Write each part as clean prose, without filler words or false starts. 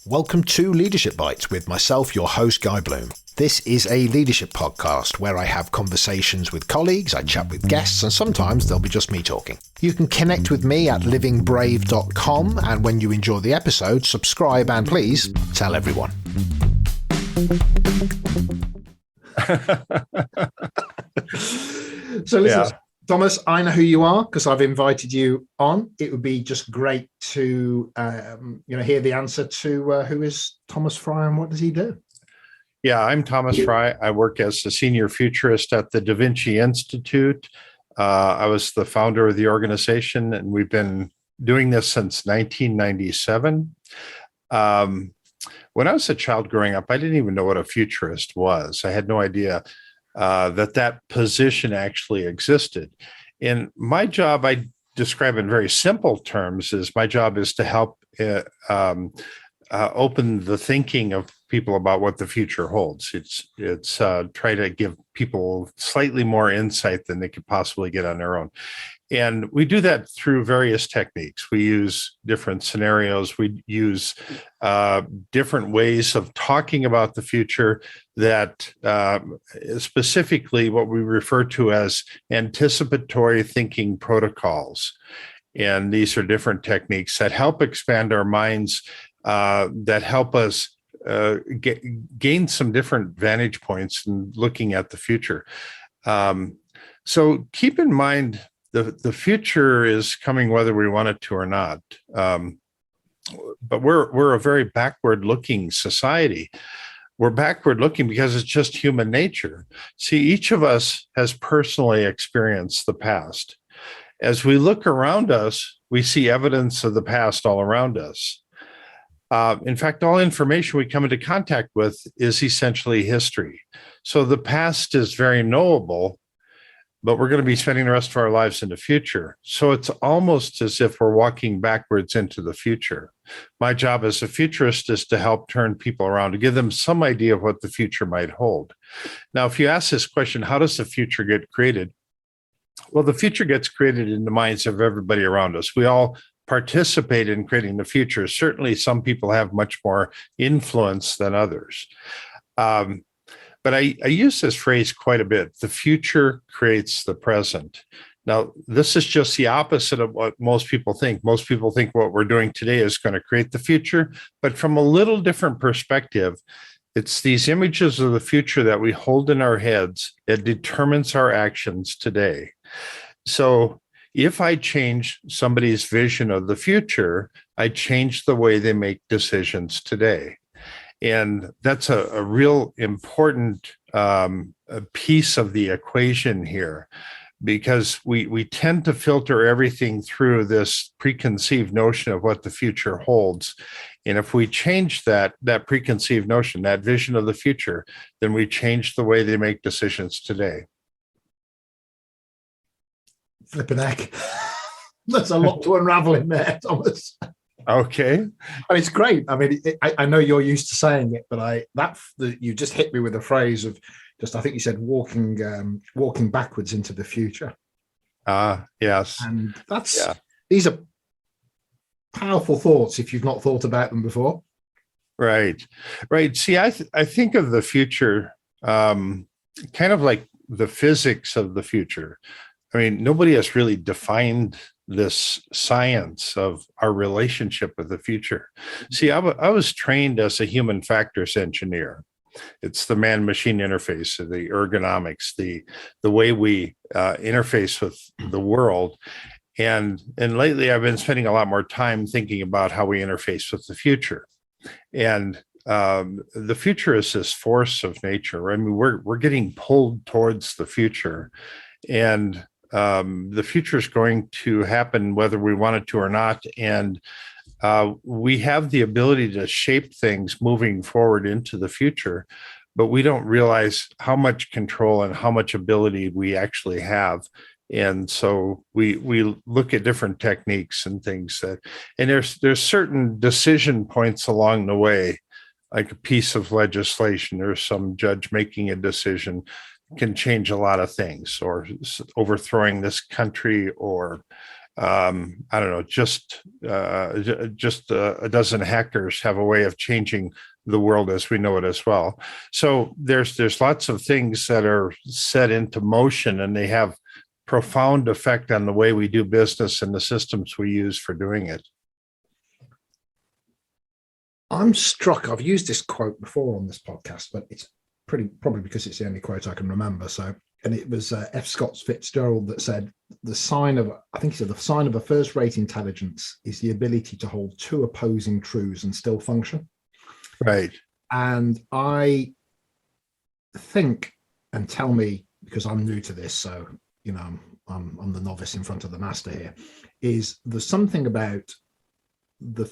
Welcome to Leadership Bites with myself, your host, Guy Bloom. This is a leadership podcast where I have conversations with colleagues, I chat with guests, and sometimes there'll be just me talking. You can connect with me at livingbrave.com, and when you enjoy the episode, subscribe and please tell everyone. So listen, Thomas, I know who you are because I've invited you on. It would be just great to hear the answer to who is Thomas Frey and what does he do? Yeah, I'm Thomas Frey. I work as a senior futurist at the DaVinci Institute. I was the founder of the organization, and we've been doing this since 1997. When I was a child growing up, I didn't even know what a futurist was. I had no idea that position actually existed. And my job, I describe in very simple terms, is my job is to help open the thinking of people about what the future holds. It's try to give people slightly more insight than they could possibly get on their own. And we do that through various techniques. We use different scenarios. We use different ways of talking about the future that specifically what we refer to as anticipatory thinking protocols. And these are different techniques that help expand our minds, that help us gain some different vantage points in looking at the future. So keep in mind, the future is coming whether we want it to or not. But we're a very backward-looking society. We're backward-looking because it's just human nature. See, each of us has personally experienced the past. As we look around us, we see evidence of the past all around us. In fact, all information we come into contact with is essentially history. So the past is very knowable, but we're going to be spending the rest of our lives in the future. So it's almost as if we're walking backwards into the future. My job as a futurist is to help turn people around, to give them some idea of what the future might hold. Now, if you ask this question, how does the future get created? Well, the future gets created in the minds of everybody around us. We all participate in creating the future. Certainly, some people have much more influence than others. But I use this phrase quite a bit. The future creates the present. Now, this is just the opposite of what most people think. Most people think what we're doing today is going to create the future. But from a little different perspective, it's these images of the future that we hold in our heads that determines our actions today. So if I change somebody's vision of the future, I change the way they make decisions today. And that's a real important piece of the equation here, because we tend to filter everything through this preconceived notion of what the future holds. And if we change that preconceived notion, that vision of the future, then we change the way they make decisions today. Flipping heck. There's a lot to unravel in there, Thomas. Okay. I mean, it's great. I mean, I know you're used to saying it, but you just hit me with a phrase of I think you said walking backwards into the future. Yes. And these are powerful thoughts if you've not thought about them before. Right. See, I think of the future kind of like the physics of the future. I mean, nobody has really defined this science of our relationship with the future. See, I was trained as a human factors engineer. It's the man-machine interface, the ergonomics, the way we interface with the world. And lately, I've been spending a lot more time thinking about how we interface with the future. And the future is this force of nature. I mean, we're getting pulled towards the future, and the future is going to happen whether we want it to or not. And we have the ability to shape things moving forward into the future, but we don't realize how much control and how much ability we actually have. And so we look at different techniques and things and there's certain decision points along the way, like a piece of legislation or some judge making a decision can change a lot of things, or overthrowing this country, or I don't know, just a dozen hackers have a way of changing the world as we know it as well. So there's lots of things that are set into motion, and they have profound effect on the way we do business and the systems we use for doing it. I'm struck. I've used this quote before on this podcast, but it's probably because it's the only quote I can remember. And it was F. Scott Fitzgerald that said, the sign of a first-rate intelligence is the ability to hold two opposing truths and still function. Right. And I think, and tell me, because I'm new to this, so I'm the novice in front of the master here, is there's something about the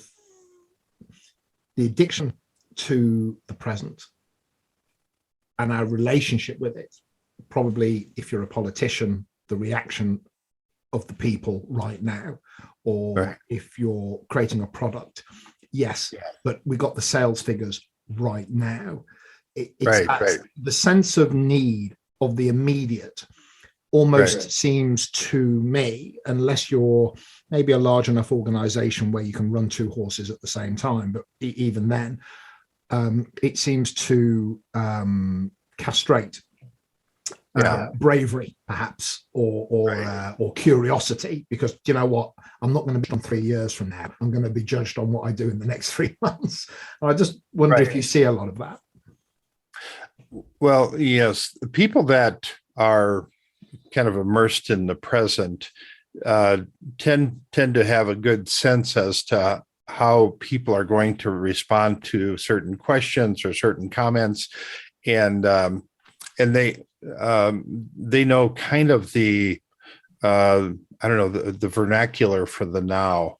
addiction to the present and our relationship with it. Probably, if you're a politician, the reaction of the people right now, or right. If you're creating a product, yes, but we got the sales figures right now. It's right. The sense of need of the immediate almost seems to me, unless you're maybe a large enough organization where you can run two horses at the same time, but even then, it seems to castrate bravery, perhaps, or curiosity, because you know what, I'm not going to be on 3 years from now. I'm going to be judged on what I do in the next 3 months. And I just wonder if you see a lot of that. Well, yes, the people that are kind of immersed in the present tend to have a good sense as to how people are going to respond to certain questions or certain comments, and they know kind of the the vernacular for the now.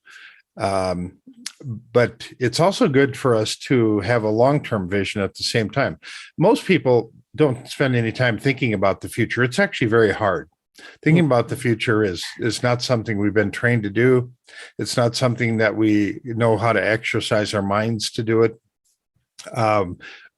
But it's also good for us to have a long-term vision at the same time. Most people don't spend any time thinking about the future. It's actually very hard. Thinking about the future is not something we've been trained to do. It's not something that we know how to exercise our minds to do it.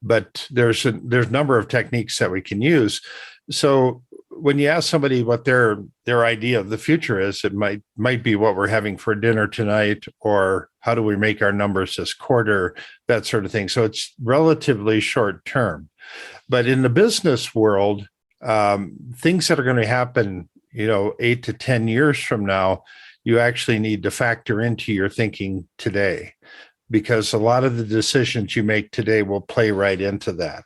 But there's a number of techniques that we can use. So when you ask somebody what their idea of the future is, it might be what we're having for dinner tonight, or how do we make our numbers this quarter, that sort of thing. So it's relatively short term. But in the business world, things that are going to happen, 8 to 10 years from now, you actually need to factor into your thinking today, because a lot of the decisions you make today will play right into that.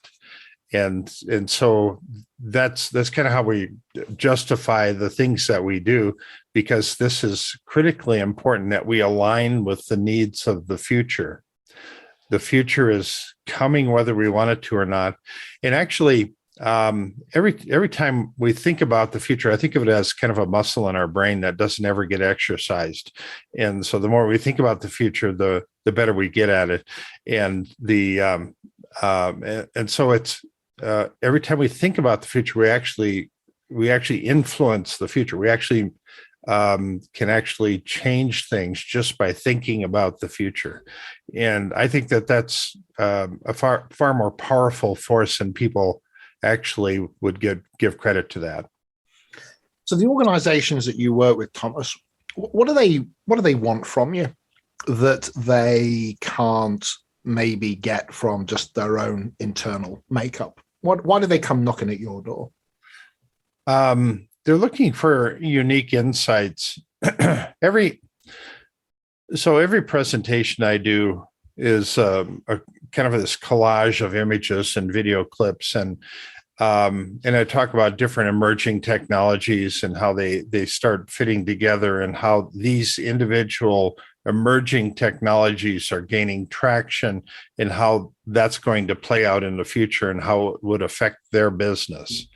And so that's kind of how we justify the things that we do, because this is critically important that we align with the needs of the future. The future is coming whether we want it to or not. And actually, every time we think about the future, I think of it as kind of a muscle in our brain that doesn't ever get exercised. And so the more we think about the future, the better we get at it. And so it's every time we think about the future, we actually influence the future. We actually can actually change things just by thinking about the future. And I think that's a far more powerful force than people actually would give credit to that. So the organizations that you work with, Thomas, what do they want from you that they can't maybe get from just their own internal makeup? Why do they come knocking at your door? They're looking for unique insights. Every presentation I do is a kind of this collage of images and video clips, and I talk about different emerging technologies and how they start fitting together, and how these individual emerging technologies are gaining traction, and how that's going to play out in the future and how it would affect their business.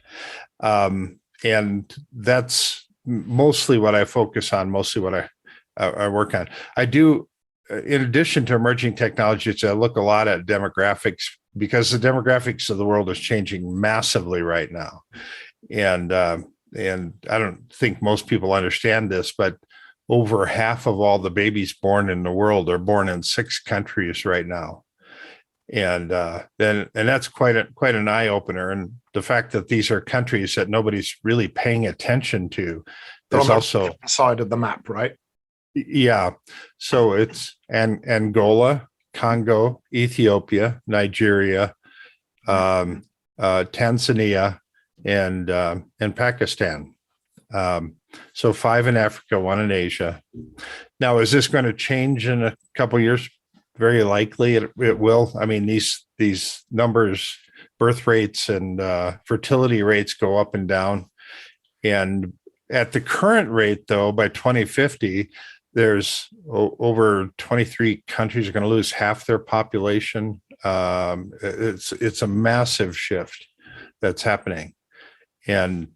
And that's mostly what I focus on, mostly what I work on. I do, in addition to emerging technologies, I look a lot at demographics, because the demographics of the world is changing massively right now. And I don't think most people understand this, but over half of all the babies born in the world are born in 6 countries right now. And that's quite an eye opener. And the fact that these are countries that nobody's really paying attention to is also side of the map, right? Yeah. So it's Angola, Congo, Ethiopia, Nigeria, Tanzania, and Pakistan. So 5 in Africa, 1 in Asia. Now, is this going to change in a couple of years? Very likely it will. I mean, these numbers, birth rates and fertility rates go up and down. And at the current rate, though, by 2050, there's over 23 countries are going to lose half their population. It's a massive shift that's happening. And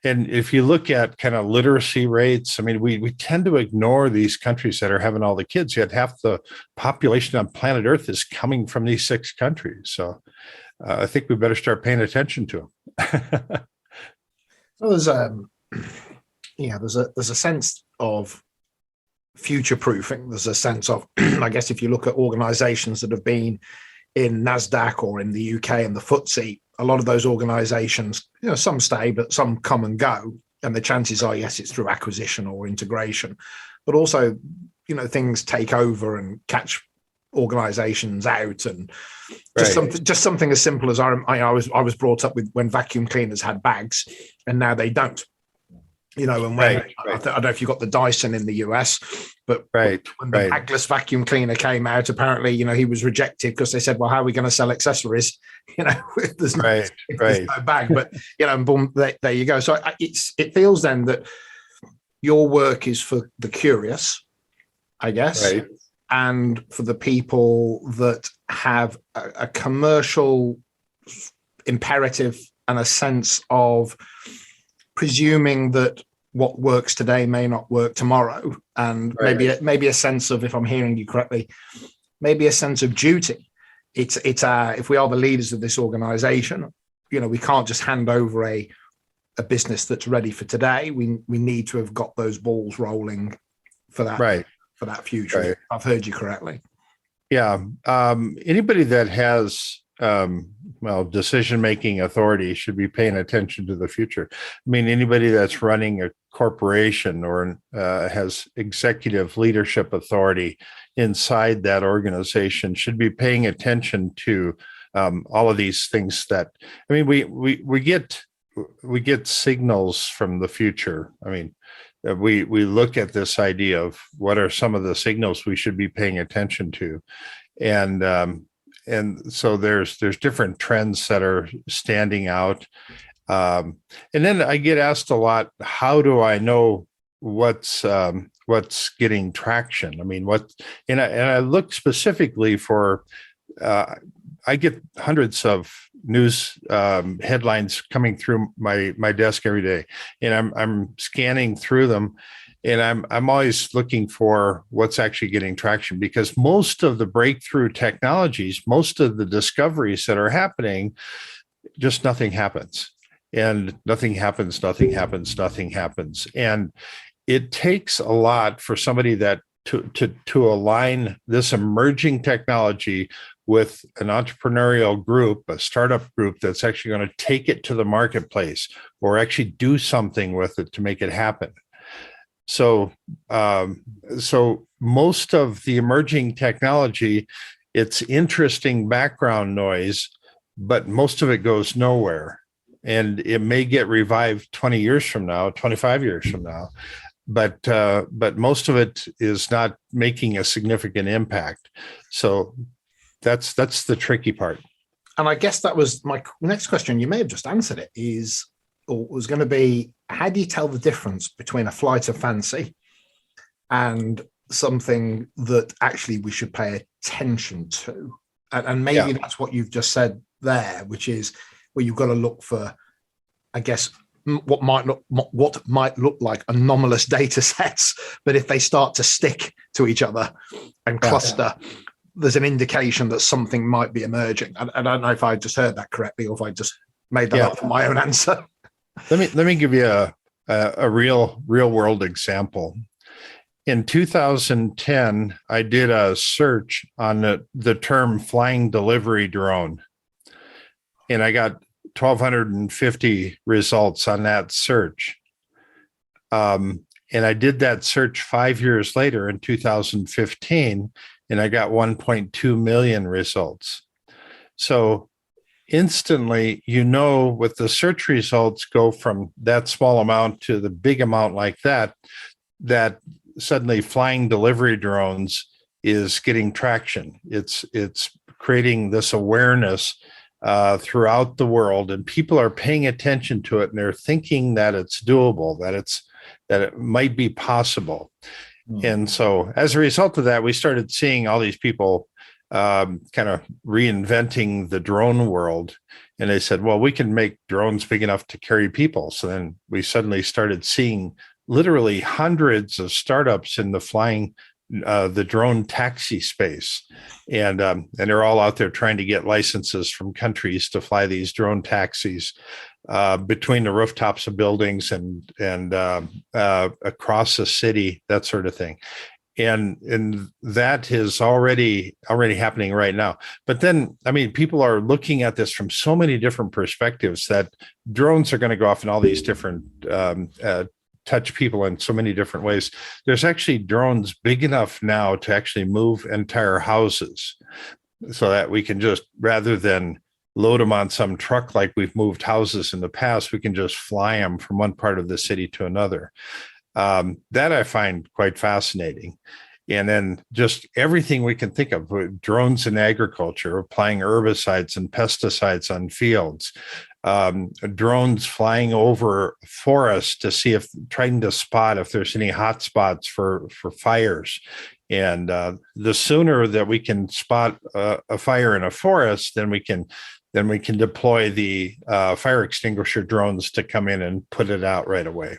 if you look at kind of literacy rates, I mean, we tend to ignore these countries that are having all the kids, yet half the population on planet Earth is coming from these 6 countries. So I think we better start paying attention to them. Well, there's a sense of future proofing. There's a sense of, I guess, if you look at organizations that have been in NASDAQ or in the UK and the FTSE, a lot of those organizations, some stay, but some come and go. And the chances are, yes, it's through acquisition or integration, but also, things take over and catch organizations out. And just something as simple as I was brought up with when vacuum cleaners had bags and now they don't. And when I don't know if you got the Dyson in the US, but when the bagless vacuum cleaner came out, apparently, he was rejected because they said, well, how are we going to sell accessories? There's no bag, but, and boom, there you go. So it feels then that your work is for the curious, I guess, and for the people that have a commercial imperative and a sense of presuming that what works today may not work tomorrow, and maybe a sense of, if I'm hearing you correctly, maybe a sense of duty. It's if we are the leaders of this organization, we can't just hand over a business that's ready for today. We need to have got those balls rolling for that for that future. I've heard you correctly. Yeah. Anybody that has decision-making authority should be paying attention to the future. I mean, anybody that's running a corporation or has executive leadership authority inside that organization should be paying attention to all of these things that, I mean, we get signals from the future. I mean, we look at this idea of what are some of the signals we should be paying attention to. And so there's different trends that are standing out. And then I get asked a lot, how do I know what's getting traction? I mean, and I look specifically for, I get hundreds of news headlines coming through my desk every day, and I'm scanning through them. And I'm always looking for what's actually getting traction, because most of the breakthrough technologies, most of the discoveries that are happening, just nothing happens. And nothing happens. And it takes a lot for somebody that to align this emerging technology with an entrepreneurial group, a startup group that's actually going to take it to the marketplace or actually do something with it to make it happen. So most of the emerging technology, it's interesting background noise, but most of it goes nowhere. And it may get revived 20 years from now, 25 years from now, but most of it is not making a significant impact. So that's the tricky part. And I guess that was my next question. You may have just answered it, was going to be, how do you tell the difference between a flight of fancy and something that actually we should pay attention to? And maybe that's what you've just said there, which is where you've got to look for, I guess, what might look like anomalous data sets, but if they start to stick to each other and cluster, there's an indication that something might be emerging. I don't know if I just heard that correctly or if I just made that up for my own answer. Let me give you a real world example. In 2010, I did a search on the term flying delivery drone, and I got 1,250 results on that search. And And I did that search 5 years later in 2015, and I got 1.2 million results. So instantly, with the search results go from that small amount to the big amount like that, that suddenly flying delivery drones is getting traction. It's creating this awareness throughout the world, and people are paying attention to it, and they're thinking that it's doable, that it might be possible. And so as a result of that, we started seeing all these people kind of reinventing the drone world. And they said, well, we can make drones big enough to carry people. So then we suddenly started seeing literally hundreds of startups in the drone taxi space. And they're all out there trying to get licenses from countries to fly these drone taxis between the rooftops of buildings and across the city, that sort of thing. And that is already happening right now. But then, I mean, people are looking at this from so many different perspectives that drones are going to go off in all these different touch people in so many different ways. There's actually drones big enough now to actually move entire houses, so that we can just, rather than load them on some truck like we've moved houses in the past, we can just fly them from one part of the city to another. That I find quite fascinating. And then just everything we can think of, drones in agriculture, applying herbicides and pesticides on fields, drones flying over forests to see trying to spot if there's any hot spots for fires. And the sooner that we can spot a fire in a forest, then we can deploy the fire extinguisher drones to come in and put it out right away.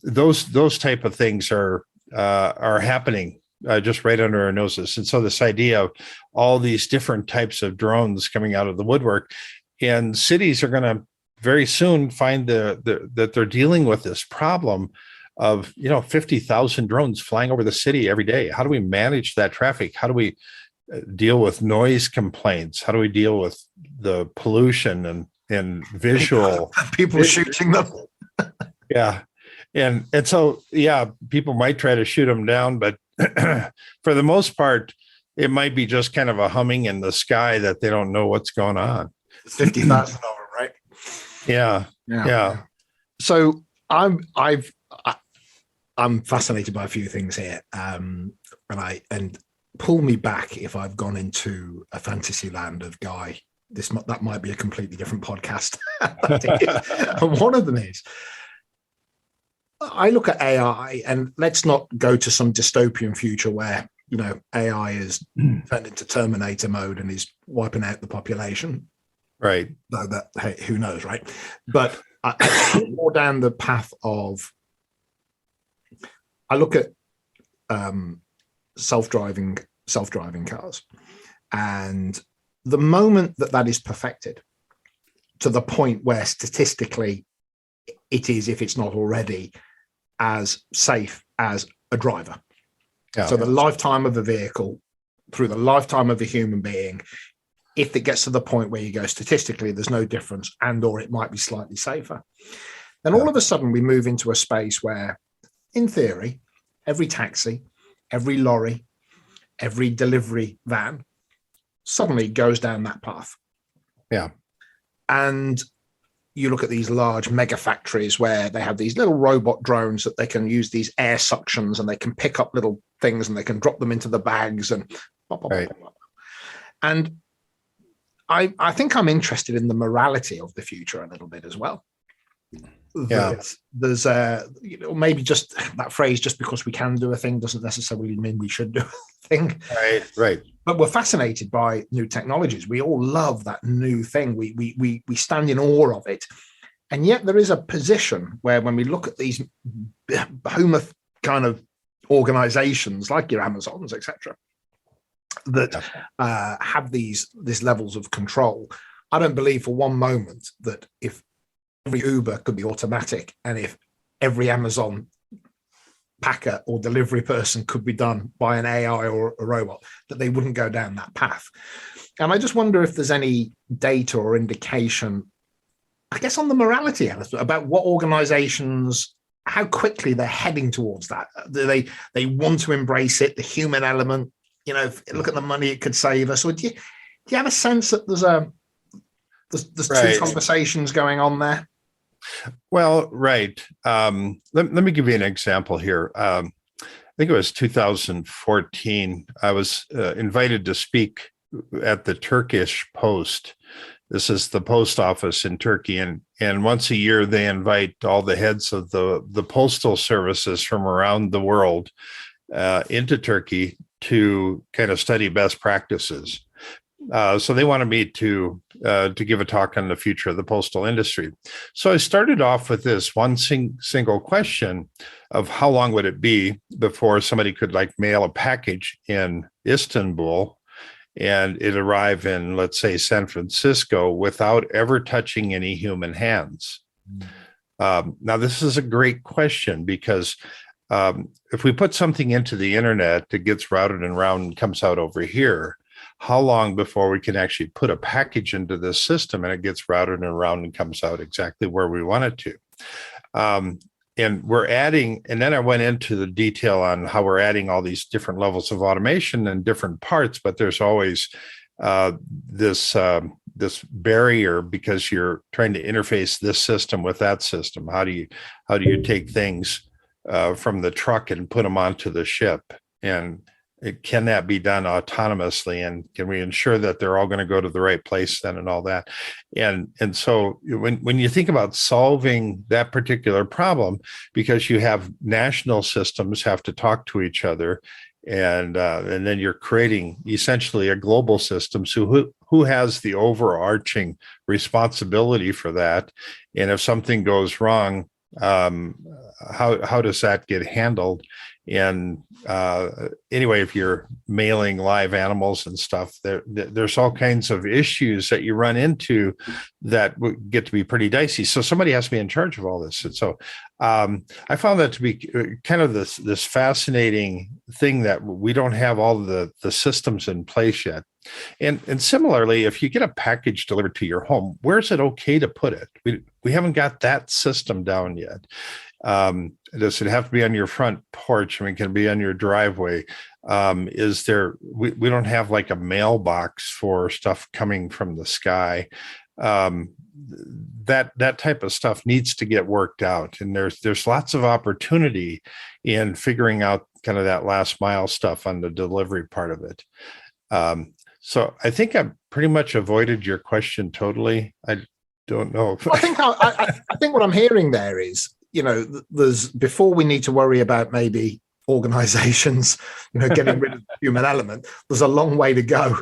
Those type of things are happening just right under our noses. And so this idea of all these different types of drones coming out of the woodwork, and cities are going to very soon find that they're dealing with this problem of 50,000 drones flying over the city every day. How do we manage that traffic? How do we deal with noise complaints? How do we deal with the pollution and visual people shooting them? Yeah. And so, people might try to shoot them down, but for the most part, it might be just kind of a humming in the sky that they don't know what's going on. 50,000 of them, right? Yeah. So I'm fascinated by a few things here, and pull me back if I've gone into a fantasy land of Guy. That might be a completely different podcast. And one of them is, I look at AI, and let's not go to some dystopian future where AI is turned into Terminator mode and is wiping out the population. Right. Though hey, who knows, right? But I look more down the path of, I look at self-driving cars, and the moment that is perfected to the point where statistically it is, if it's not already, as safe as a driver. Yeah. So the lifetime of a vehicle through the lifetime of a human being, if it gets to the point where you go statistically there's no difference, and or it might be slightly safer, then all of a sudden we move into a space where, in theory, every taxi, every lorry, every delivery van suddenly goes down that path. Yeah. And you look at these large mega factories where they have these little robot drones that they can use these air suctions, and they can pick up little things and they can drop them into the bags and blah, blah, blah, blah, blah. And I think I'm interested in the morality of the future a little bit as well. Yeah. There's maybe just that phrase, just because we can do a thing doesn't necessarily mean we should do a thing. Right. But we're fascinated by new technologies. We all love that new thing. We stand in awe of it. And yet there is a position where, when we look at these behemoth kind of organizations like your Amazons, etc., that have these levels of control, I don't believe for one moment that if every Uber could be automatic, and if every Amazon packer or delivery person could be done by an AI or a robot, that they wouldn't go down that path. And I just wonder if there's any data or indication, I guess, on the morality about what organizations how quickly they're heading towards that. They want to embrace it, the human element. Look at the money it could save us. Or do you have a sense that there's right. two conversations going on there? Well, right. Let me give you an example here. I think it was 2014. I was invited to speak at the Turkish Post. This is the post office in Turkey, and once a year they invite all the heads of the postal services from around the world into Turkey to kind of study best practices. So they wanted me to give a talk on the future of the postal industry. So I started off with this one single question of how long would it be before somebody could mail a package in Istanbul and it arrive in, let's say, San Francisco without ever touching any human hands. Now, this is a great question because if we put something into the internet, it gets routed and round and comes out over here. How long before we can actually put a package into this system and it gets routed and around and comes out exactly where we want it to? And we're adding, and then I went into the detail on how we're adding all these different levels of automation and different parts, but there's always this barrier because you're trying to interface this system with that system. How do you take things from the truck and put them onto the ship? And can that be done autonomously? And can we ensure that they're all going to go to the right place then and all that? And so when you think about solving that particular problem, because you have national systems have to talk to each other, and then you're creating essentially a global system. So who has the overarching responsibility for that? And if something goes wrong, how does that get handled? And anyway, if you're mailing live animals and stuff, there's all kinds of issues that you run into that get to be pretty dicey. So somebody has to be in charge of all this. And so I found that to be kind of this fascinating thing that we don't have all the systems in place yet. And similarly, if you get a package delivered to your home, where's it okay to put it? We haven't got that system down yet. Does it have to be on your front porch? I mean, can it be on your driveway? Is there, we don't have a mailbox for stuff coming from the sky. That type of stuff needs to get worked out. And there's lots of opportunity in figuring out kind of that last mile stuff on the delivery part of it. So I think I've pretty much avoided your question totally. I don't know. I think what I'm hearing there is, there's, before we need to worry about maybe organizations, getting rid of the human element, there's a long way to go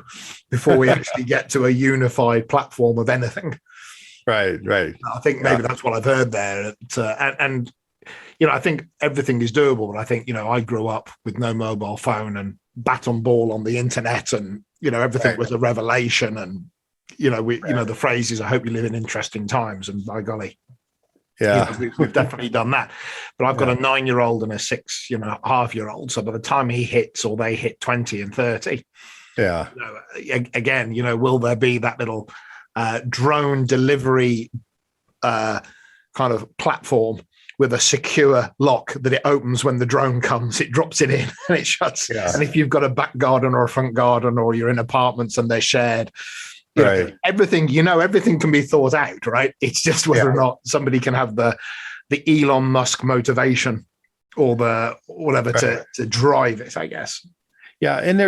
before we actually get to a unified platform of anything. Right. I think maybe that's what I've heard there. And I think everything is doable. But I think, I grew up with no mobile phone and bat and ball on the internet, and, everything was a revelation. And, the phrase is, I hope you live in interesting times. And by golly, we've definitely done that. But I've got a 9-year-old and a 6.5-year-old. So by the time he hits, or they hit 20 and 30, again, will there be that little drone delivery kind of platform with a secure lock that it opens when the drone comes, it drops it in and it shuts. Yeah. And if you've got a back garden or a front garden, or you're in apartments and they're shared, everything can be thought out, right? It's just whether or not somebody can have the Elon Musk motivation or the whatever to drive it, I guess. Yeah, and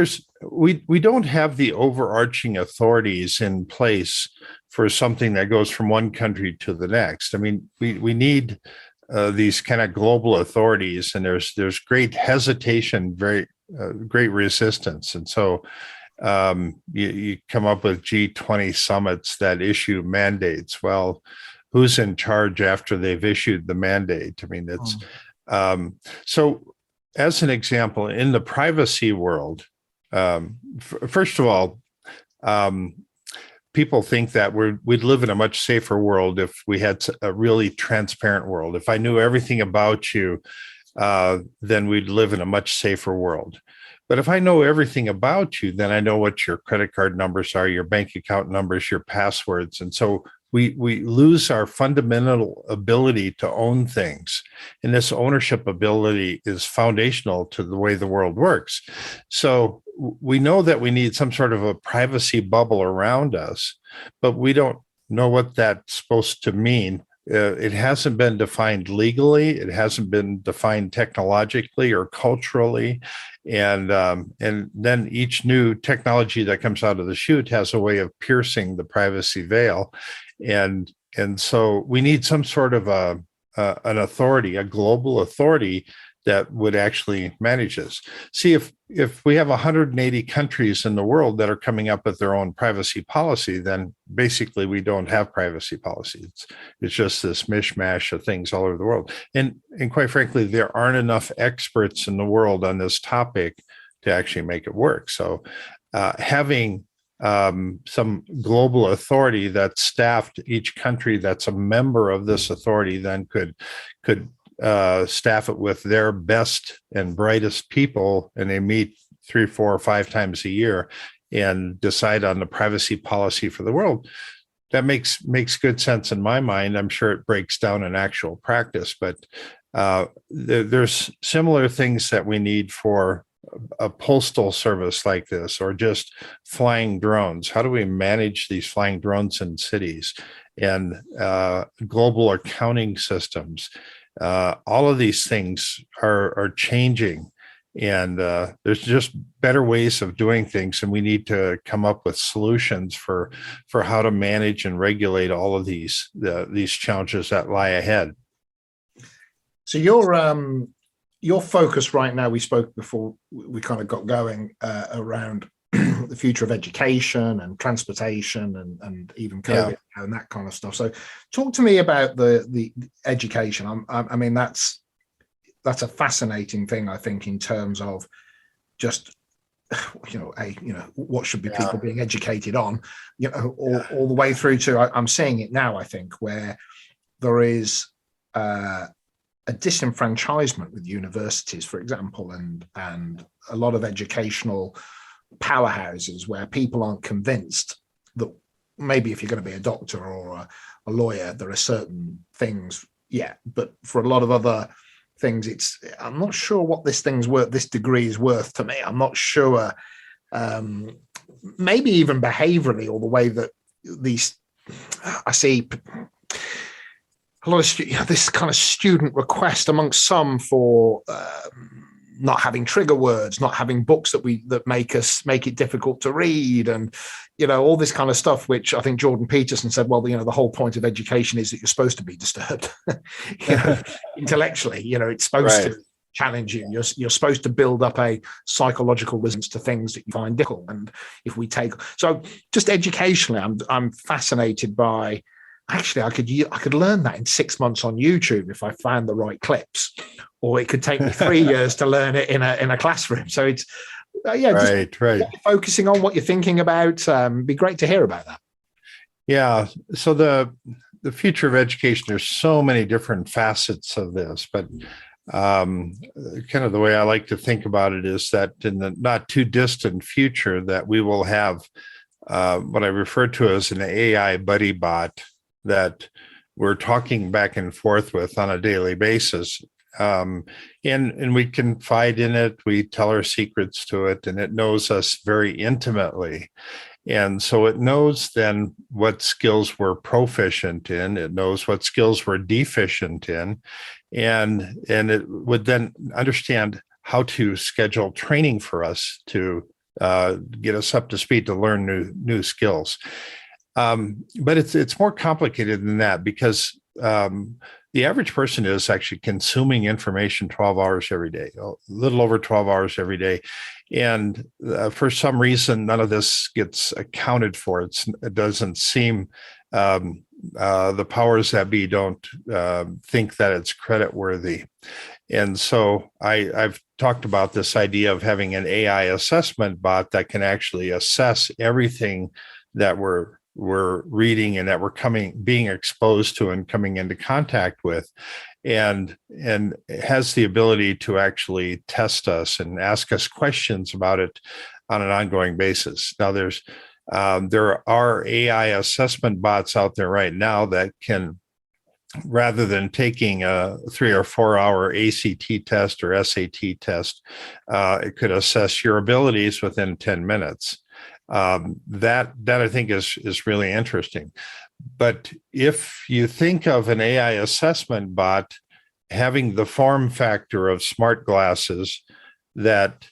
we don't have the overarching authorities in place for something that goes from one country to the next. I mean, we need these kind of global authorities, and there's great hesitation, very great resistance, and so you come up with G20 summits that issue mandates. Well, who's in charge after they've issued the mandate? I mean, it's so. As an example, in the privacy world, first of all, people think that we'd live in a much safer world if we had a really transparent world. If I knew everything about you, then we'd live in a much safer world. But if I know everything about you, then I know what your credit card numbers are, your bank account numbers, your passwords. And so we lose our fundamental ability to own things. And this ownership ability is foundational to the way the world works. So we know that we need some sort of a privacy bubble around us, but we don't know what that's supposed to mean. It hasn't been defined legally. It hasn't been defined technologically or culturally. And then each new technology that comes out of the chute has a way of piercing the privacy veil. And so we need some sort of an authority, a global authority that would actually manage this. See, if we have 180 countries in the world that are coming up with their own privacy policy, then basically we don't have privacy policy. It's just this mishmash of things all over the world. And quite frankly, there aren't enough experts in the world on this topic to actually make it work. So having some global authority that staffed each country that's a member of this authority then could staff it with their best and brightest people, and they meet 3, 4, or 5 times a year and decide on the privacy policy for the world. That makes good sense in my mind. I'm sure it breaks down in actual practice, but there's similar things that we need for a postal service like this, or just flying drones. How do we manage these flying drones in cities, and global accounting systems? All of these things are changing, and there's just better ways of doing things, and we need to come up with solutions for how to manage and regulate all of these challenges that lie ahead. So your focus right now, we spoke before we kind of got going around the future of education and transportation and even COVID and that kind of stuff. So talk to me about the education. I mean, that's a fascinating thing, I think, in terms of just, what should be people being educated on, all the way through to, I'm seeing it now, I think, where there is a disenfranchisement with universities, for example, and a lot of educational powerhouses where people aren't convinced that maybe if you're going to be a doctor or a lawyer, there are certain things, but for a lot of other things, I'm not sure what this degree is worth to me. I'm not sure, maybe even behaviorally, or the way that I see a lot of this kind of student request amongst some for not having trigger words, not having books that make it difficult to read, and all this kind of stuff, which I think Jordan Peterson said, well, the whole point of education is that you're supposed to be disturbed intellectually. It's supposed to challenge you. You're supposed to build up a psychological resistance to things that you find difficult. And if we so just educationally, I'm fascinated by. Actually, I could learn that in 6 months on YouTube if I found the right clips, or it could take me 3 years to learn it in a classroom. So it's focusing on what you're thinking about. Be great to hear about that. Yeah. So the future of education, there's so many different facets of this, but kind of the way I like to think about it is that in the not too distant future, that we will have what I refer to as an AI buddy bot that we're talking back and forth with on a daily basis. And we confide in it, we tell our secrets to it, and it knows us very intimately. And so it knows then what skills we're proficient in, it knows what skills we're deficient in, and it would then understand how to schedule training for us to get us up to speed to learn new skills. But it's more complicated than that, because the average person is actually consuming information 12 hours every day, a little over 12 hours every day. And for some reason, none of this gets accounted for. It doesn't seem the powers that be don't think that it's creditworthy. And so I've talked about this idea of having an AI assessment bot that can actually assess everything that we're reading and that we're being exposed to and coming into contact with, and has the ability to actually test us and ask us questions about it on an ongoing basis. Now, there's There are AI assessment bots out there right now that can, rather than taking a 3 or 4 hour ACT test or SAT test, it could assess your abilities within 10 minutes. That I think is really interesting. But if you think of an AI assessment bot having the form factor of smart glasses that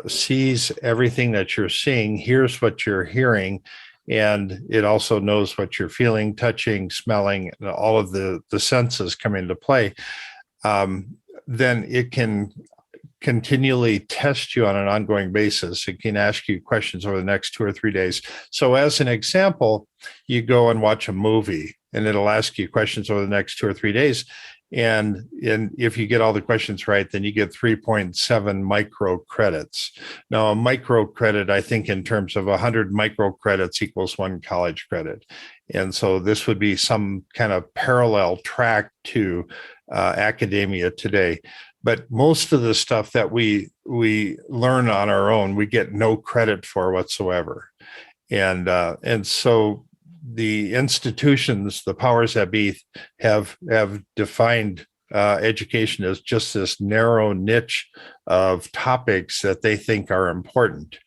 sees everything that you're seeing, hears what you're hearing, and it also knows what you're feeling, touching, smelling, and all of the senses come into play, then it can continually test you on an ongoing basis. It can ask you questions over the next 2 or 3 days. So as an example, you go and watch a movie and it'll ask you questions over the next 2 or 3 days. And if you get all the questions right, then you get 3.7 micro credits. Now, a micro credit, I think in terms of 100 micro credits equals 1 college credit. And so this would be some kind of parallel track to academia today. But most of the stuff that we learn on our own, we get no credit for whatsoever. And so the institutions, the powers that be, have defined education as just this narrow niche of topics that they think are important.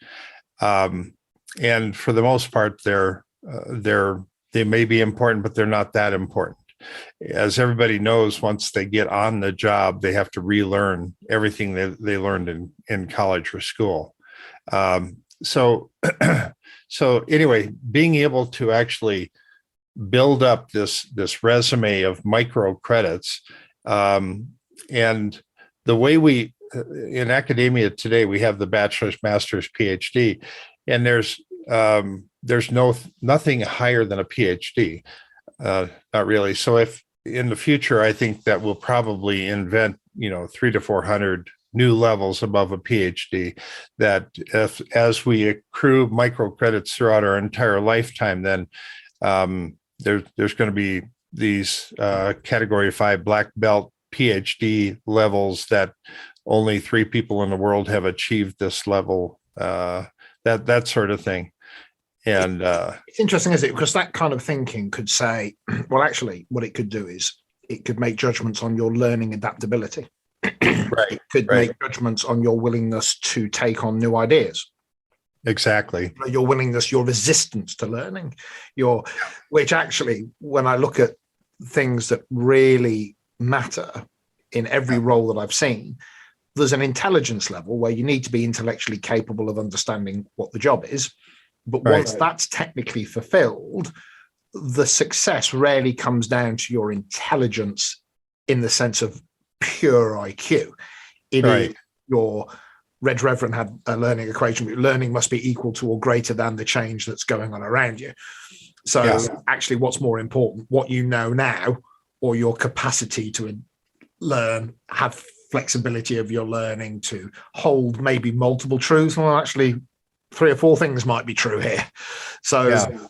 And for the most part, they may be important, but they're not that important. As everybody knows, once they get on the job, they have to relearn everything that they learned in college or school. So anyway, being able to actually build up this resume of micro credits, and the way we in academia today, we have the bachelor's, master's, PhD, and there's nothing higher than a PhD. Not really. So if in the future, I think that we'll probably invent, 300 to 400 new levels above a PhD, that as we accrue microcredits throughout our entire lifetime, then there's going to be these category 5 black belt PhD levels that only 3 people in the world have achieved this level, that sort of thing. And it's interesting, isn't it? Because that kind of thinking could say, well, actually, what it could do is it could make judgments on your learning adaptability. Right. It could make judgments on your willingness to take on new ideas. Exactly. Your willingness, your resistance to learning, which actually, when I look at things that really matter in every role that I've seen, there's an intelligence level where you need to be intellectually capable of understanding what the job is. But once that's technically fulfilled, the success rarely comes down to your intelligence in the sense of pure IQ. It is your Red Reverend had a learning equation. Learning must be equal to or greater than the change that's going on around you. So actually, what's more important, what you know now or your capacity to learn, have flexibility of your learning to hold maybe multiple truths? Well, actually, 3 or 4 things might be true here. So,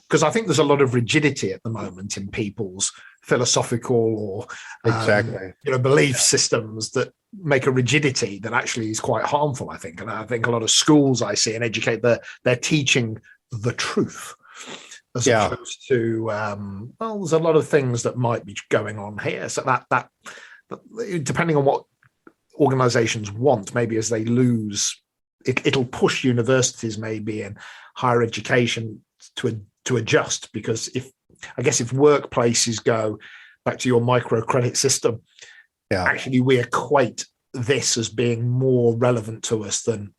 because I think there's a lot of rigidity at the moment in people's philosophical or belief systems that make a rigidity that actually is quite harmful, I think. And I think a lot of schools I see and educate, they're teaching the truth as opposed to, there's a lot of things that might be going on here. So that depending on what organizations want, maybe as they lose, it'll push universities maybe and higher education to adjust, because if workplaces go back to your microcredit system, actually we equate this as being more relevant to us than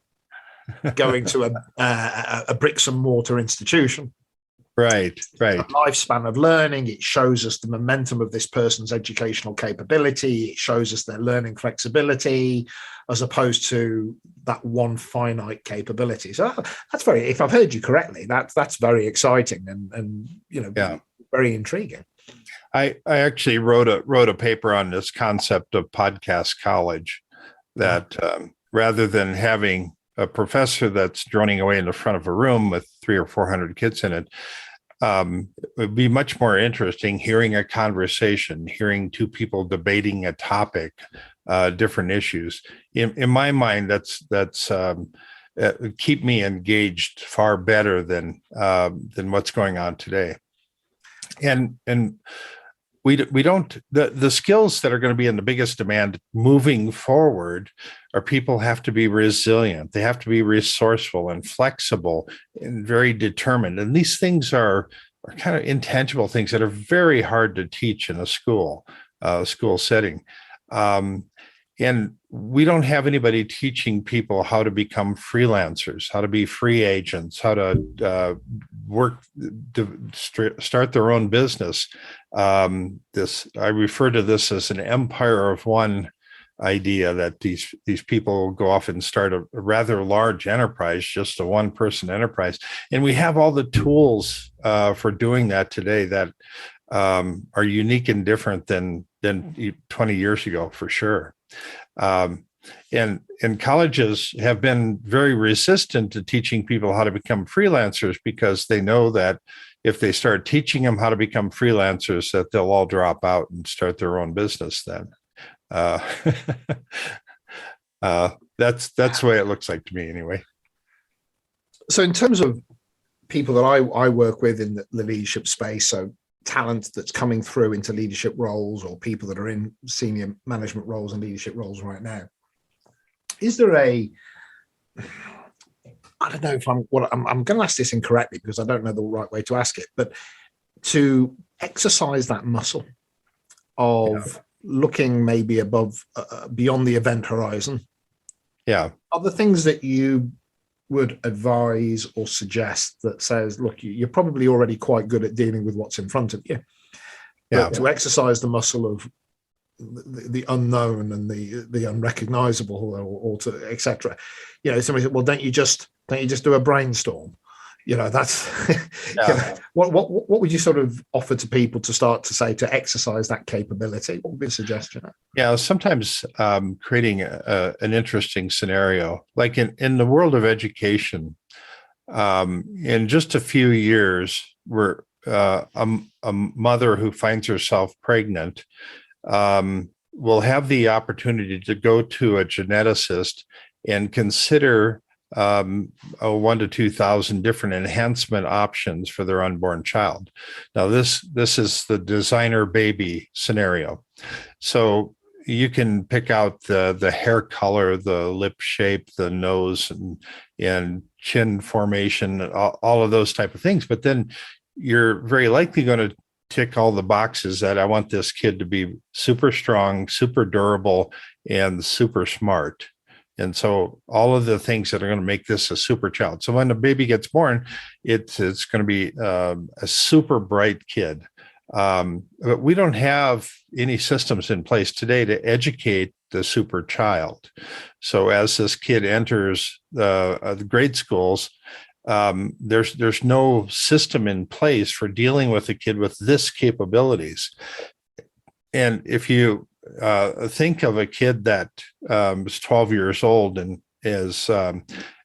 going to a bricks and mortar institution. Right. The lifespan of learning, it shows us the momentum of this person's educational capability. It shows us their learning flexibility, as opposed to that one finite capability. So that's if I've heard you correctly, that's very exciting and very intriguing. I actually wrote a paper on this concept of podcast college, that rather than having a professor that's droning away in the front of a room with 300 or 400 kids in it, it would be much more interesting hearing a conversation, hearing 2 people debating a topic, different issues. In my mind, that's keep me engaged far better than what's going on today. And we don't, the skills that are going to be in the biggest demand moving forward are people have to be resilient. They have to be resourceful and flexible and very determined. And these things are kind of intangible things that are very hard to teach in a school setting. And we don't have anybody teaching people how to become freelancers, how to be free agents, how to start their own business. I refer to this as an empire of one idea, that these people go off and start a rather large enterprise, just a one-person enterprise. And we have all the tools for doing that today that are unique and different than 20 years ago, for sure. And colleges have been very resistant to teaching people how to become freelancers, because they know that if they start teaching them how to become freelancers, that they'll all drop out and start their own business then. That's the way it looks like to me anyway. So in terms of people that I work with in the leadership space, so talent that's coming through into leadership roles, or people that are in senior management roles and leadership roles right now, is there I don't know if I'm going to ask this incorrectly, because I don't know the right way to ask it, but to exercise that muscle of looking maybe above, beyond the event horizon. Yeah. Are the things that you would advise or suggest that says, look, you're probably already quite good at dealing with what's in front of you, but to exercise the muscle of the unknown and the unrecognizable, or to etc. Somebody said, well, don't you just do a brainstorm? That's what would you sort of offer to people to start to say to exercise that capability? What would be a suggestion? Yeah, sometimes creating an interesting scenario, like in the world of education, in just a few years, where a mother who finds herself pregnant will have the opportunity to go to a geneticist and consider 1,000 to 2,000 different enhancement options for their unborn child. Now, this is the designer baby scenario. So you can pick out the hair color, the lip shape, the nose, and chin formation, all of those type of things. But then you're very likely going to tick all the boxes that I want this kid to be super strong, super durable, and super smart. And so all of the things that are going to make this a super child. So when the baby gets born, it's going to be a super bright kid. But we don't have any systems in place today to educate the super child. So as this kid enters the grade schools, there's no system in place for dealing with a kid with this capabilities. And if you think of a kid that is 12 years old and is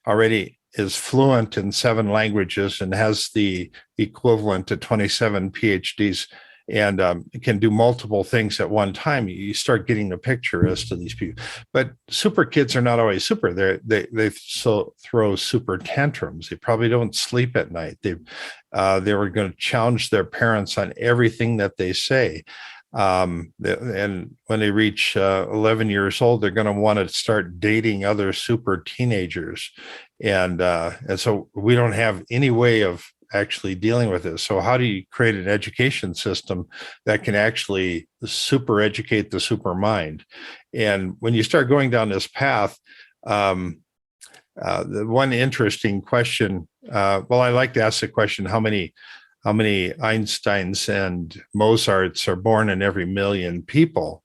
already is fluent in 7 languages and has the equivalent to 27 PhDs and can do multiple things at one time, you start getting the picture as to these people. But super kids are not always super. They throw super tantrums. They probably don't sleep at night. They were going to challenge their parents on everything that they say. And when they reach 11 years old, they're going to want to start dating other super teenagers. And so we don't have any way of actually dealing with this. So how do you create an education system that can actually super educate the super mind? And when you start going down this path, the one interesting question, I like to ask the question, how many Einsteins and Mozarts are born in every million people?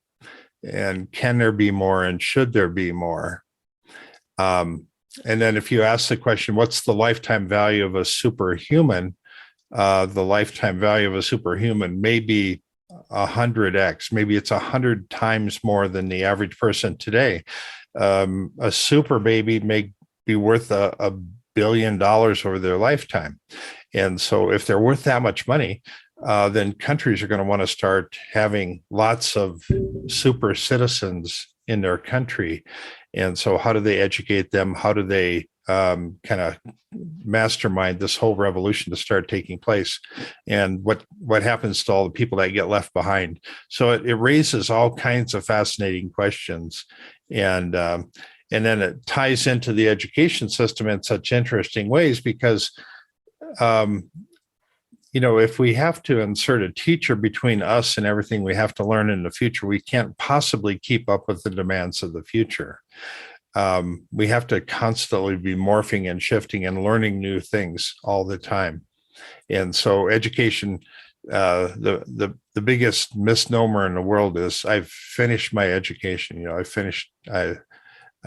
And can there be more, and should there be more? And then if you ask the question, what's the lifetime value of a superhuman? The lifetime value of a superhuman may be 100x. Maybe it's 100 times more than the average person today. A super baby may be worth $1 billion over their lifetime. And so if they're worth that much money, then countries are going to want to start having lots of super citizens in their country. And so how do they educate them? How do they kind of mastermind this whole revolution to start taking place? And what happens to all the people that get left behind? So it raises all kinds of fascinating questions. And then it ties into the education system in such interesting ways because, if we have to insert a teacher between us and everything we have to learn in the future, we can't possibly keep up with the demands of the future. We have to constantly be morphing and shifting and learning new things all the time. And so education, the biggest misnomer in the world is I've finished my education.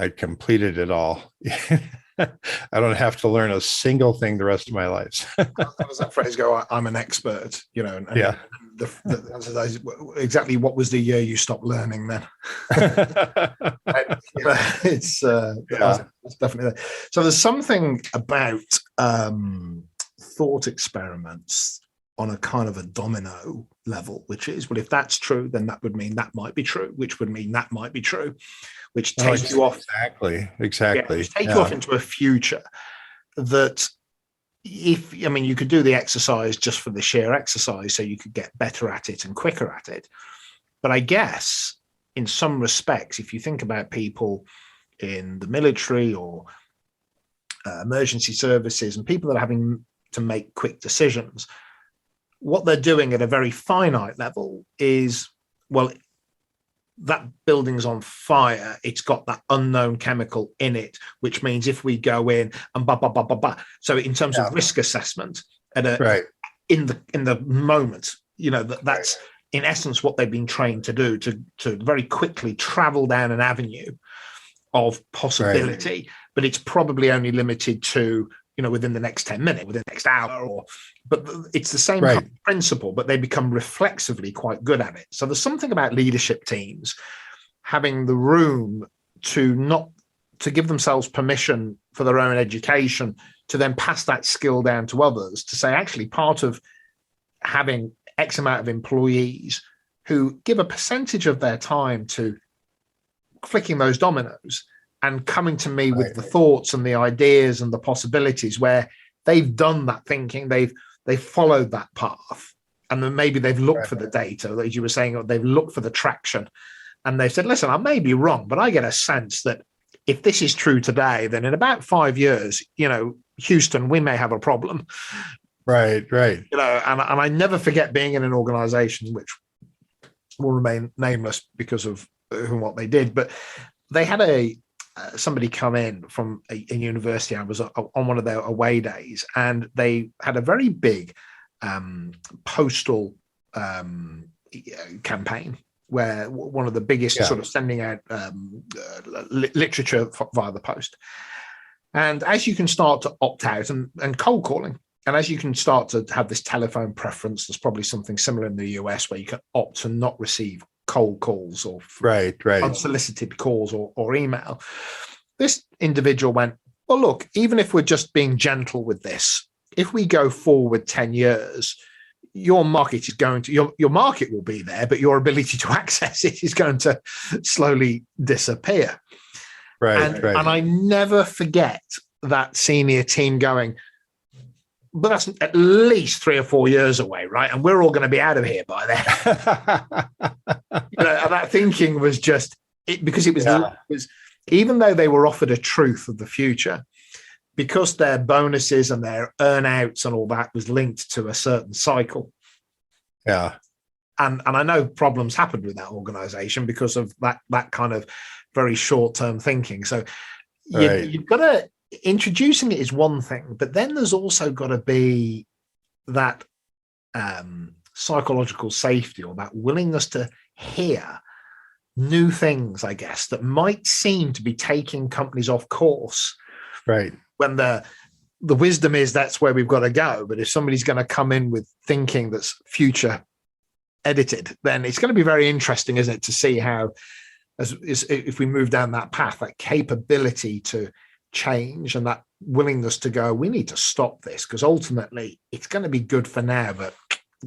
I completed it all. I don't have to learn a single thing the rest of my life. How does that phrase go? I'm an expert, and yeah. Exactly what was the year you stopped learning then? It's definitely there. So there's something about thought experiments on a kind of a domino level, which is, well, if that's true, then that would mean that might be true, which would mean that might be true, which takes you off. Exactly. You off into a future that you could do the exercise just for the sheer exercise, so you could get better at it and quicker at it. But I guess in some respects, if you think about people in the military or emergency services and people that are having to make quick decisions, what they're doing at a very finite level is, well, that building's on fire, it's got that unknown chemical in it, which means if we go in and so in terms of risk assessment in the moment, that's in essence what they've been trained to do, to very quickly travel down an avenue of possibility, but it's probably only limited to within the next 10 minutes, within the next hour, but it's the same kind of principle, but they become reflexively quite good at it. So there's something about leadership teams having the room to give themselves permission for their own education, to then pass that skill down to others, to say, actually, part of having X amount of employees who give a percentage of their time to flicking those dominoes and coming to me with the thoughts and the ideas and the possibilities, where they've done that thinking, they've followed that path, and then maybe they've looked for the data, as you were saying, or they've looked for the traction, and they've said, listen, I may be wrong, but I get a sense that if this is true today, then in about 5 years, Houston, we may have a problem. Right. And I never forget being in an organization which will remain nameless because of who and what they did, but they had somebody come in from a university. I was on one of their away days, and they had a very big postal campaign, where one of the biggest sort of sending out literature via the post. And as you can start to opt out and cold calling, and as you can start to have this telephone preference, there's probably something similar in the US where you can opt to not receive cold calls or unsolicited calls or email. This individual went, well, look, even if we're just being gentle with this, if we go forward 10 years, your market is going to, your market will be there, but your ability to access it is going to slowly disappear. And I never forget that senior team going, but that's at least 3 or 4 years away, right? And we're all going to be out of here by then. And that thinking was just because it was, even though they were offered a truth of the future, because their bonuses and their earnouts and all that was linked to a certain cycle. Yeah. And I know problems happened with that organization because of that kind of very short-term thinking. So you've got to, introducing it is one thing, but then there's also got to be that psychological safety, or that willingness to hear new things, I guess, that might seem to be taking companies off course. Right. When the wisdom is that's where we've got to go. But if somebody's going to come in with thinking that's future edited, then it's going to be very interesting, isn't it, to see how, if we move down that path, that capability to change and that willingness to go, we need to stop this, because ultimately it's going to be good for now, but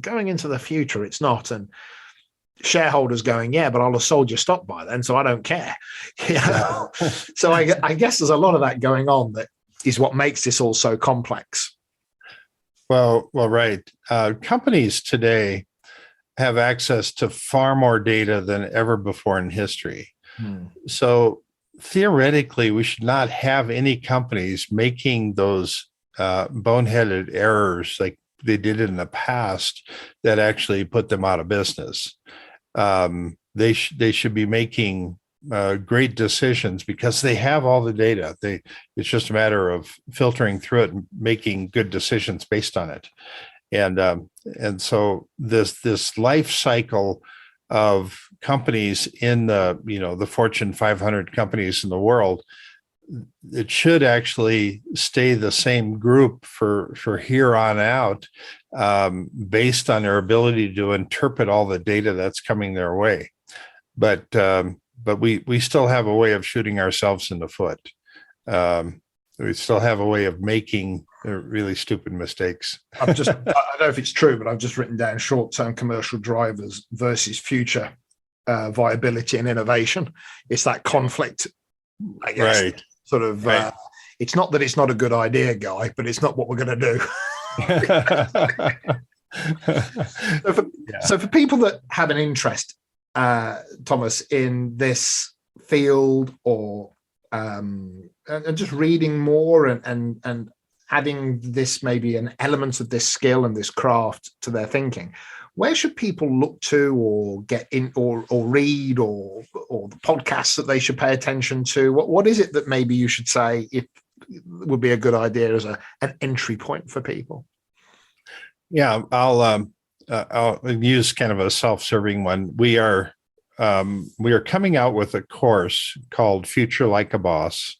going into the future, it's not. And shareholders going, yeah, but I'll have sold your stock by then, so I don't care. So I guess there's a lot of that going on that is what makes this all so complex. Well, right. Companies today have access to far more data than ever before in history. So theoretically, we should not have any companies making those boneheaded errors like they did in the past that actually put them out of business. They should be making great decisions because they have all the data. It's just a matter of filtering through it and making good decisions based on it. And so this life cycle of companies in the Fortune 500 companies in the world, it should actually stay the same group for here on out, based on their ability to interpret all the data that's coming their way. But we still have a way of shooting ourselves in the foot. We still have a way of making really stupid mistakes. I don't know if it's true, but I've just written down short-term commercial drivers versus future viability and innovation. It's that conflict, I guess. Right. Sort of, right. It's not that it's not a good idea, Guy, but it's not what we're going to do. So for people that have an interest, Thomas, in this field or and just reading more and adding this, maybe an element of this skill and this craft to their thinking, where should people look to or get in or read or the podcasts that they should pay attention to? What is it that maybe you should say it would be a good idea as an entry point for people? Yeah, I'll use kind of a self-serving one. We are coming out with a course called Future Like a Boss.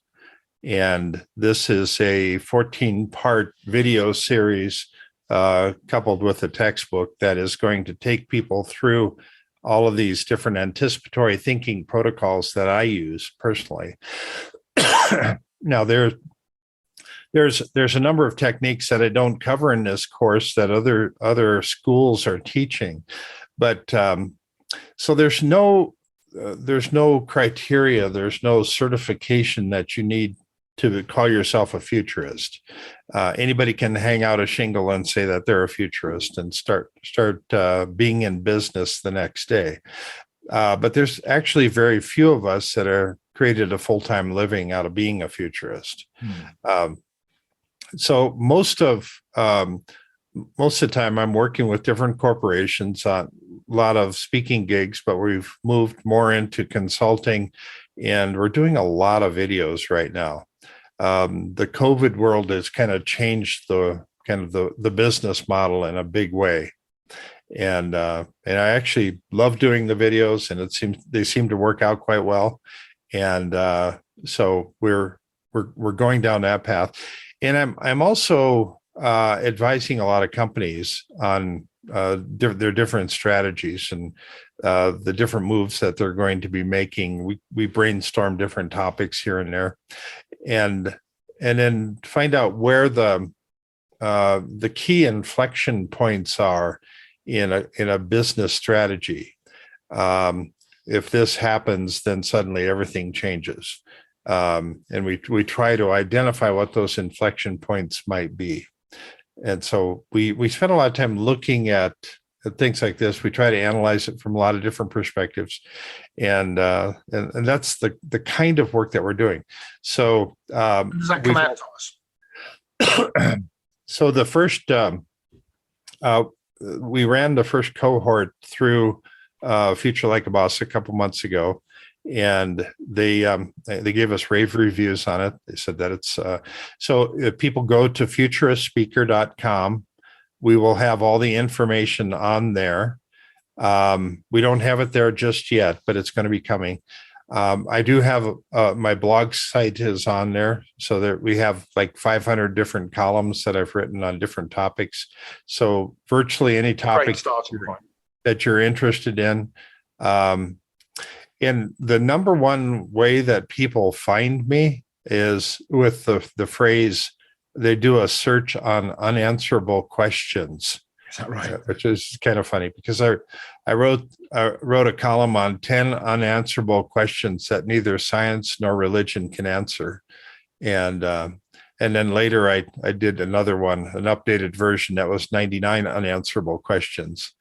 And this is a 14-part video series coupled with a textbook that is going to take people through all of these different anticipatory thinking protocols that I use personally. Now, there's a number of techniques that I don't cover in this course that other schools are teaching, but so there's no criteria, there's no certification that you need to call yourself a futurist. Anybody can hang out a shingle and say that they're a futurist and start being in business the next day. But there's actually very few of us that are created a full-time living out of being a futurist. So most of the time I'm working with different corporations on a lot of speaking gigs, but we've moved more into consulting, and we're doing a lot of videos right now. The COVID world has kind of changed the business model in a big way. And I actually love doing the videos, and they seem to work out quite well. And so we're going down that path. And I'm also advising a lot of companies on their different strategies and the different moves that they're going to be making. We brainstorm different topics here and there, and then find out where the key inflection points are in a business strategy. If this happens, then suddenly everything changes. And we try to identify what those inflection points might be. And so we spend a lot of time looking at things like this. We try to analyze it from a lot of different perspectives, and that's the kind of work that we're doing. So when does that come out, Thomas? So the first we ran the first cohort through Future Like a Boss a couple months ago, and they gave us rave reviews on it. They said that it's so if people go to futuristspeaker.com, we will have all the information on there. We don't have it there just yet, but it's going to be coming. I do have my blog site is on there, so that we have like 500 different columns that I've written on different topics. So virtually any topic that you're interested in. And the number one way that people find me is with the phrase, they do a search on unanswerable questions. Is that right? Which is kind of funny because I wrote a column on 10 unanswerable questions that neither science nor religion can answer, and then later I did another one, an updated version that was 99 unanswerable questions.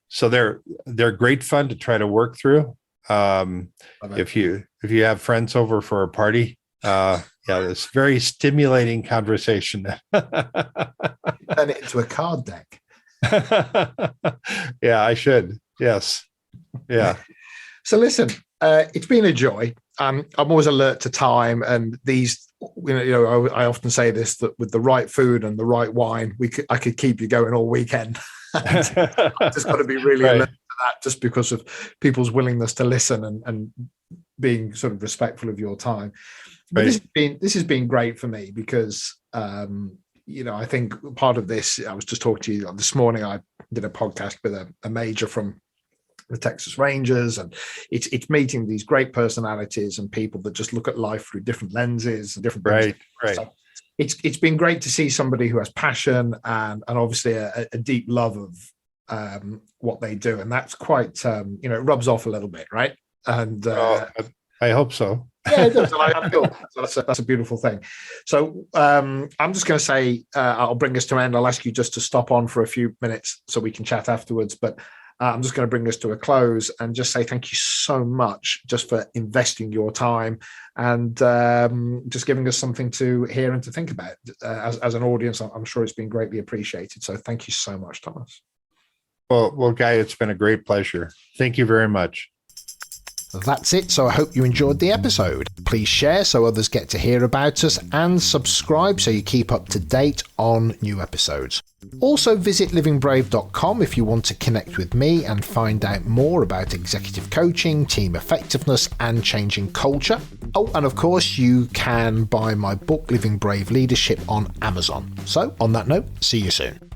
So they're great fun to try to work through. If you have friends over for a party, it's very stimulating conversation. Turn it into a card deck. Yeah, I should. Yes. Yeah. So listen, it's been a joy. I'm always alert to time, and these, I often say this, that with the right food and the right wine, I could keep you going all weekend. I've just got to be really alert to that, just because of people's willingness to listen and being sort of respectful of your time. But this has been great for me because I think part of this, I was just talking to you this morning. I did a podcast with a major from the Texas Rangers, and it's meeting these great personalities and people that just look at life through different lenses and different things. Right. So it's been great to see somebody who has passion and obviously a deep love of what they do, and that's quite it rubs off a little bit, right? And I hope so. Yeah, it does. And I feel that's a beautiful thing. So I'm just going to say I'll bring us to an end. I'll ask you just to stop on for a few minutes so we can chat afterwards. But I'm just going to bring us to a close and just say thank you so much just for investing your time and just giving us something to hear and to think about as an audience. I'm sure it's been greatly appreciated. So thank you so much, Thomas. Well, Guy, it's been a great pleasure. Thank you very much. That's it, so I hope you enjoyed the episode. Please share so others get to hear about us, and subscribe so you keep up to date on new episodes. Also visit livingbrave.com if you want to connect with me and find out more about executive coaching, team effectiveness and changing culture. Oh, and of course you can buy my book Living Brave Leadership on Amazon. So on that note, see you soon.